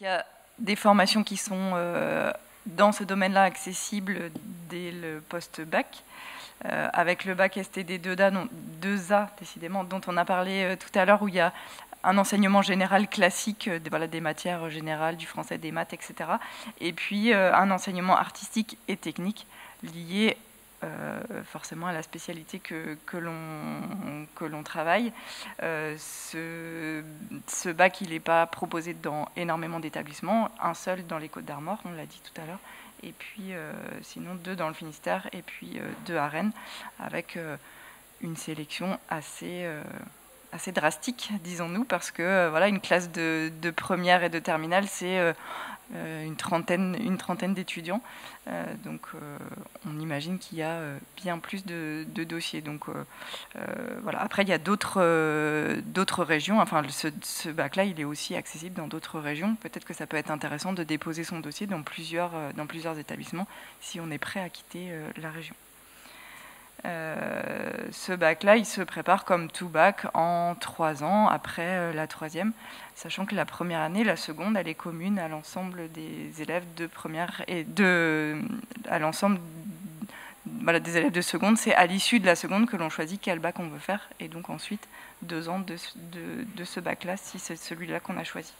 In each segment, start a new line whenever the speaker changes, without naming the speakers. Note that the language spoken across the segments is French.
Il y a des formations qui sont dans ce domaine-là accessibles dès le post-bac, avec le bac STD 2A, décidément, dont on a parlé tout à l'heure, où il y a un enseignement général classique, des matières générales, du français, des maths, etc. Et puis un enseignement artistique et technique lié forcément à la spécialité que l'on travaille. Ce bac, il n'est pas proposé dans énormément d'établissements, un seul dans les Côtes-d'Armor, on l'a dit tout à l'heure, et puis sinon 2 dans le Finistère, et puis 2 à Rennes, avec une sélection assez drastique, disons-nous, parce que voilà, une classe de première et de terminale, c'est une trentaine d'étudiants. Donc on imagine qu'il y a bien plus de dossiers. Donc voilà. Après, il y a d'autres régions. Enfin, ce bac-là, il est aussi accessible dans d'autres régions. Peut-être que ça peut être intéressant de déposer son dossier dans plusieurs établissements si on est prêt à quitter la région. Ce bac-là, il se prépare comme tout bac en 3 ans après la troisième, sachant que la première année, la seconde, elle est commune à l'ensemble des élèves de première et à l'ensemble des élèves de seconde. C'est à l'issue de la seconde que l'on choisit quel bac on veut faire, et donc ensuite 2 ans de ce bac-là, si c'est celui-là qu'on a choisi.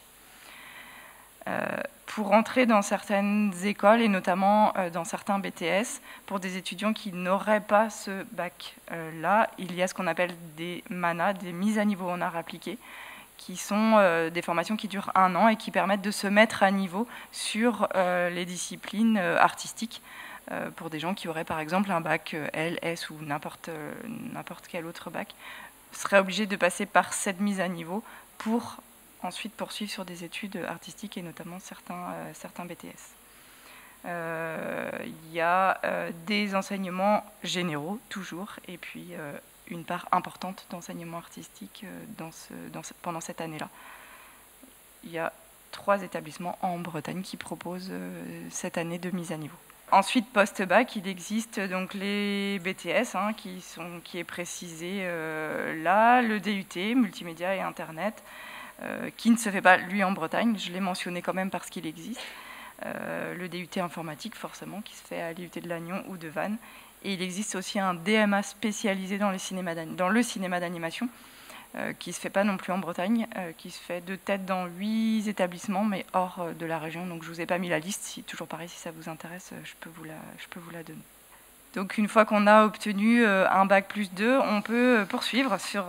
Pour entrer dans certaines écoles et notamment dans certains BTS, pour des étudiants qui n'auraient pas ce bac-là, il y a ce qu'on appelle des MANA, des mises à niveau en arts appliqués, qui sont des formations qui durent 1 an et qui permettent de se mettre à niveau sur les disciplines artistiques, pour des gens qui auraient par exemple un bac L, S ou n'importe quel autre bac, seraient obligés de passer par cette mise à niveau pour ensuite poursuivre sur des études artistiques et notamment certains BTS. Il y a des enseignements généraux, toujours, et puis une part importante d'enseignement artistique pendant cette année-là. Il y a 3 établissements en Bretagne qui proposent cette année de mise à niveau. Ensuite, post-bac, il existe donc les BTS, qui est précisé là, le DUT, multimédia et Internet, qui ne se fait pas, lui, en Bretagne. Je l'ai mentionné quand même parce qu'il existe. Le DUT informatique, forcément, qui se fait à l'IUT de Lannion ou de Vannes. Et il existe aussi un DMA spécialisé dans le cinéma d'animation, qui ne se fait pas non plus en Bretagne, qui se fait de tête dans 8 établissements, mais hors de la région. Donc je ne vous ai pas mis la liste. Toujours pareil, si ça vous intéresse, je peux vous la donner. Donc une fois qu'on a obtenu un bac plus 2, on peut poursuivre sur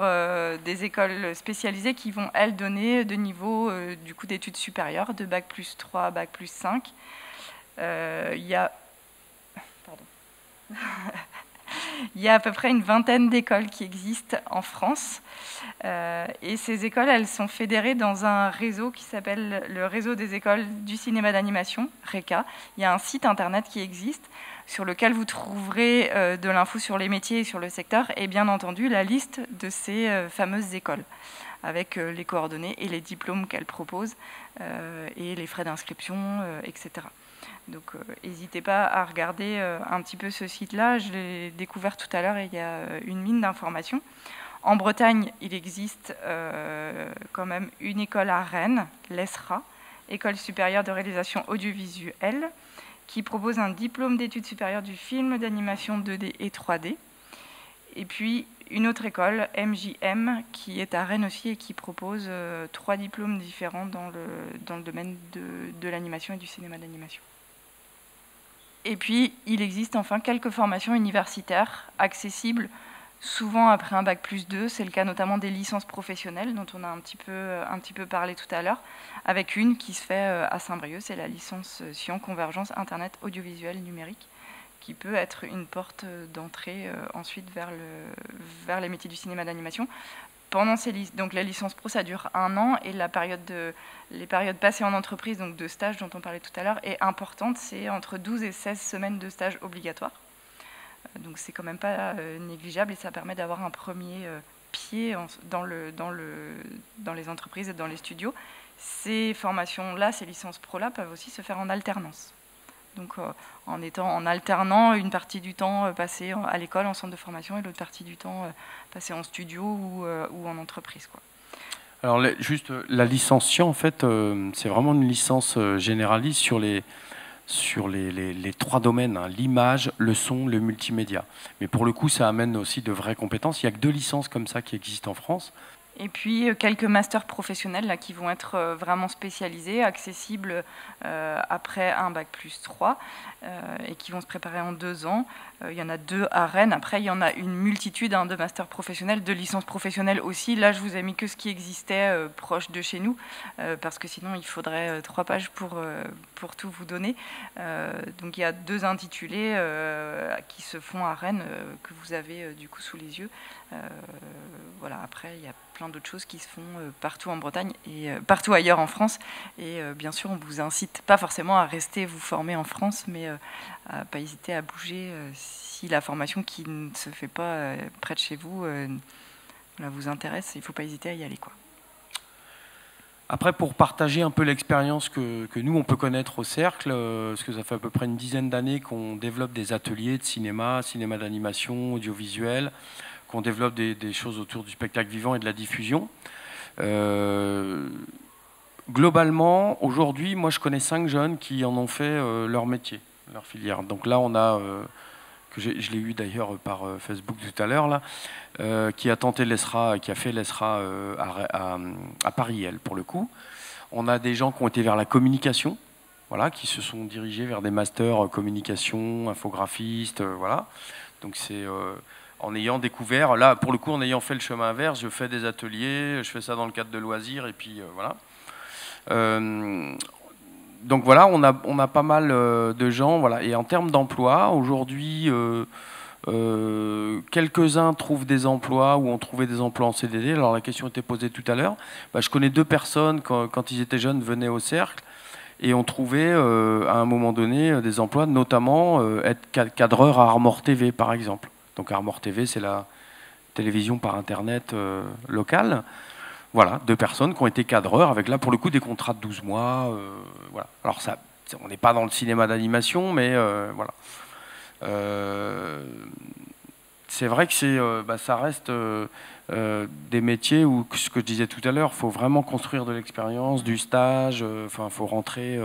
des écoles spécialisées qui vont, elles, donner de niveau du coup d'études supérieures, de bac plus 3, bac plus 5. Il y a à peu près une vingtaine d'écoles qui existent en France. Et ces écoles, elles sont fédérées dans un réseau qui s'appelle le réseau des écoles du cinéma d'animation, RECA. Il y a un site internet qui existe sur lequel vous trouverez de l'info sur les métiers et sur le secteur, et bien entendu la liste de ces fameuses écoles, avec les coordonnées et les diplômes qu'elles proposent, et les frais d'inscription, etc. Donc n'hésitez pas à regarder un petit peu ce site-là. Je l'ai découvert tout à l'heure et il y a une mine d'informations. En Bretagne, il existe quand même une école à Rennes, l'ESRA, École supérieure de réalisation audiovisuelle, qui propose un diplôme d'études supérieures du film, d'animation 2D et 3D. Et puis une autre école, MJM, qui est à Rennes aussi et qui propose 3 diplômes différents dans le domaine de l'animation et du cinéma d'animation. Et puis il existe enfin quelques formations universitaires accessibles, souvent après un bac plus 2, c'est le cas notamment des licences professionnelles dont on a un petit peu parlé tout à l'heure, avec une qui se fait à Saint-Brieuc, c'est la licence Sciences, Convergence, Internet, Audiovisuel, Numérique, qui peut être une porte d'entrée ensuite vers les métiers du cinéma d'animation. Pendant donc la licence pro, ça dure 1 an, et les périodes passées en entreprise, donc de stage dont on parlait tout à l'heure, est importante, c'est entre 12 et 16 semaines de stage obligatoire. Donc c'est quand même pas négligeable, et ça permet d'avoir un premier pied dans les entreprises et dans les studios. Ces formations-là, ces licences pro-là peuvent aussi se faire en alternance. Donc en alternant une partie du temps passé à l'école, en centre de formation, et l'autre partie du temps passé en studio ou en entreprise, quoi.
Alors juste la licence science, en fait, c'est vraiment une licence généraliste sur les 3 domaines, hein, l'image, le son, le multimédia. Mais pour le coup, ça amène aussi de vraies compétences. Il n'y a que 2 licences comme ça qui existent en France.
Et puis quelques masters professionnels là, qui vont être vraiment spécialisés, accessibles après un bac+3 et qui vont se préparer en 2 ans. Il y en a 2 à Rennes. Après, il y en a une multitude de masters professionnels, de licences professionnelles aussi. Là, je vous ai mis que ce qui existait proche de chez nous, parce que sinon, il faudrait 3 pages pour tout vous donner. Donc, il y a 2 intitulés qui se font à Rennes, que vous avez du coup sous les yeux. Voilà. Après, il y a plein d'autres choses qui se font partout en Bretagne et partout ailleurs en France. Et bien sûr, on vous incite pas forcément à rester vous former en France, mais à pas hésiter à bouger si la formation qui ne se fait pas près de chez vous vous intéresse. Il ne faut pas hésiter à y aller, quoi.
Après, pour partager un peu l'expérience que nous, on peut connaître au Cercle, parce que ça fait à peu près une dizaine d'années qu'on développe des ateliers de cinéma d'animation, audiovisuel, qu'on développe des choses autour du spectacle vivant et de la diffusion. Globalement, aujourd'hui, moi, je connais 5 jeunes qui en ont fait leur métier, leur filière. Donc là, on a, je l'ai eu d'ailleurs par Facebook tout à l'heure, là, qui a tenté l'ESRA, qui a fait l'ESRA à Paris, elle, pour le coup. On a des gens qui ont été vers la communication, voilà, qui se sont dirigés vers des masters communication, infographistes, voilà. Donc c'est en ayant découvert, là, pour le coup, en ayant fait le chemin inverse, je fais des ateliers, je fais ça dans le cadre de loisirs, et puis voilà. Donc voilà, on a pas mal de gens, voilà. Et en termes d'emploi, aujourd'hui, quelques-uns trouvent des emplois ou ont trouvé des emplois en CDD. Alors la question était posée tout à l'heure. Je connais 2 personnes quand ils étaient jeunes venaient au Cercle et ont trouvé à un moment donné des emplois, notamment être cadreur à Armor TV par exemple. Donc Armor TV, c'est la télévision par internet locale. Voilà, 2 personnes qui ont été cadreurs avec là pour le coup des contrats de 12 mois. Voilà. Alors ça, on n'est pas dans le cinéma d'animation, mais voilà. C'est vrai que ça reste des métiers où, ce que je disais tout à l'heure, il faut vraiment construire de l'expérience, du stage, il faut rentrer,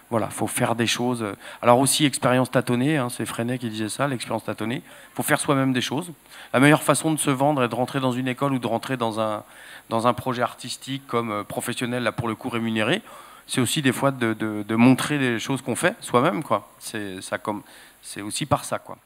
voilà, faut faire des choses. Alors aussi, expérience tâtonnée, hein, c'est Freinet qui disait ça, l'expérience tâtonnée. Il faut faire soi-même des choses. La meilleure façon de se vendre est de rentrer dans une école ou de rentrer dans un projet artistique comme professionnel, là pour le coup rémunéré. C'est aussi des fois de montrer les choses qu'on fait soi-même, quoi. C'est aussi par ça, quoi.